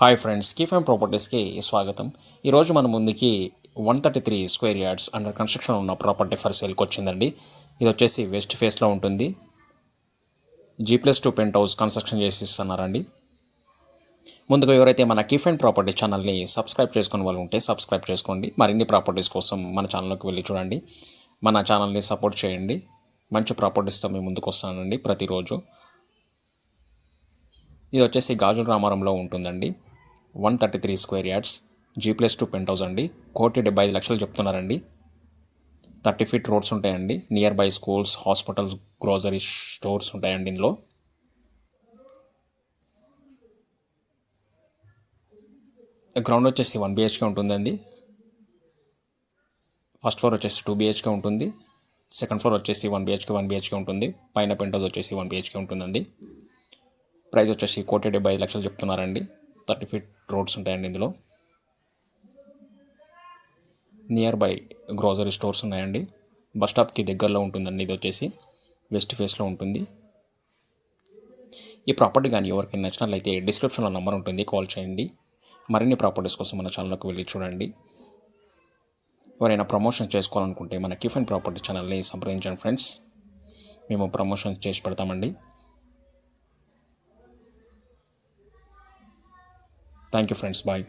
Hi friends, కీఫ్యామ్ ప్రాపర్టీస్కి స్వాగతం. ఈరోజు మన ముందుకి 133 స్క్వేర్ యార్డ్స్ అండర్ కన్స్ట్రక్షన్ ఉన్న ప్రాపర్టీ ఫర్ సేల్కి వచ్చిందండి. ఇది వచ్చేసి వెస్ట్ ఫేస్లో ఉంటుంది. G+2 పెంట్ హౌస్ కన్స్ట్రక్షన్ చేసి ఇస్తున్నారండి. ముందుగా ఎవరైతే మన కీఫ్యామ్ ప్రాపర్టీ ఛానల్ని సబ్స్క్రైబ్ చేసుకునే వాళ్ళు ఉంటే సబ్స్క్రైబ్ చేసుకోండి. మరిన్ని ప్రాపర్టీస్ కోసం మన ఛానల్లోకి వెళ్ళి చూడండి. మన ఛానల్ని సపోర్ట్ చేయండి. మంచి ప్రాపర్టీస్తో మేము ముందుకు వస్తానండి ప్రతిరోజు. ఇది వచ్చేసి గాజుల రామారంలో ఉంటుందండి. 133 square yards, G+2 pent house అండి. 1,75,00,000 చెప్తున్నారండి. 30 ఫీట్ రోడ్స్ ఉంటాయండి. Near by schools, hospitals, grocery stores ఉంటాయండి ఇందులో. గ్రౌండ్ వచ్చేసి 1 BHK ఉంటుందండి. ఫస్ట్ ఫ్లోర్ వచ్చేసి 2 BHK ఉంటుంది. సెకండ్ ఫ్లోర్ వచ్చేసి 1 BHK ఉంటుంది. పైన పెంట్ హౌస్ వచ్చేసి 1 BHK ఉంటుందండి. ప్రైస్ వచ్చేసి 1,75,00,000 చెప్తున్నారండి. 30 ఫీట్ రోడ్స్ ఉంటాయండి ఇందులో. నియర్ బై గ్రోసరీ స్టోర్స్ ఉన్నాయండి. బస్ స్టాప్కి దగ్గరలో ఉంటుందండి. ఇది వచ్చేసి వెస్ట్ ఫేస్లో ఉంటుంది. ఈ ప్రాపర్టీ కానీ ఎవరికైనా నచ్చినట్లయితే డిస్క్రిప్షన్లో నెంబర్ ఉంటుంది, కాల్ చేయండి. మరిన్ని ప్రాపర్టీస్ కోసం మన ఛానల్లోకి వెళ్ళి చూడండి. ఎవరైనా ప్రమోషన్ చేసుకోవాలనుకుంటే మన కీఫ్యామ్ ప్రాపర్టీ ఛానల్ని సంప్రదించండి ఫ్రెండ్స్. మేము ప్రమోషన్ చేసి పెడతామండి. Thank you friends, bye.